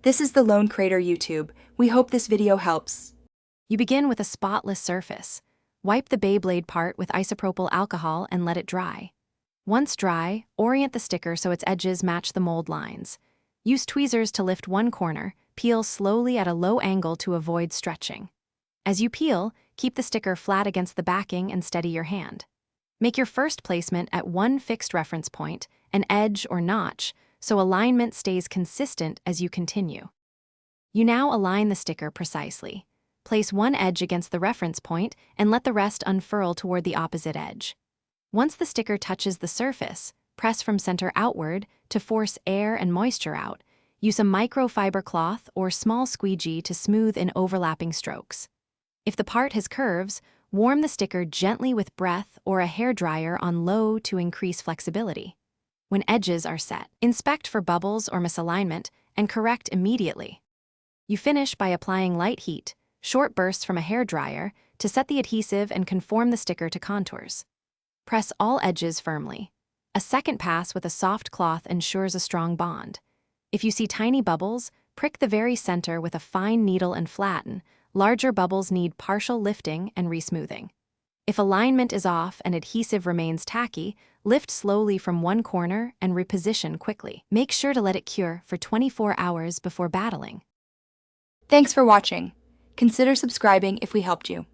This is the Lone Crater YouTube. We hope this video helps. You begin with a spotless surface. Wipe the Beyblade part with isopropyl alcohol and let it dry. Once dry, orient the sticker so its edges match the mold lines. Use tweezers to lift one corner, peel slowly at a low angle to avoid stretching. As you peel, keep the sticker flat against the backing and steady your hand. Make your first placement at one fixed reference point, an edge or notch, so alignment stays consistent as you continue. You now align the sticker precisely. Place one edge against the reference point and let the rest unfurl toward the opposite edge. Once the sticker touches the surface, press from center outward to force air and moisture out. Use a microfiber cloth or small squeegee to smooth in overlapping strokes. If the part has curves, warm the sticker gently with breath or a hairdryer on low to increase flexibility. When edges are set, inspect for bubbles or misalignment and correct immediately. You finish by applying light heat, short bursts from a hairdryer, to set the adhesive and conform the sticker to contours. Press all edges firmly. A second pass with a soft cloth ensures a strong bond. If you see tiny bubbles, prick the very center with a fine needle and flatten. Larger bubbles need partial lifting and resmoothing. If alignment is off and adhesive remains tacky, lift slowly from one corner and reposition quickly. Make sure to let it cure for 24 hours before battling. Thanks for watching. Consider subscribing if we helped you.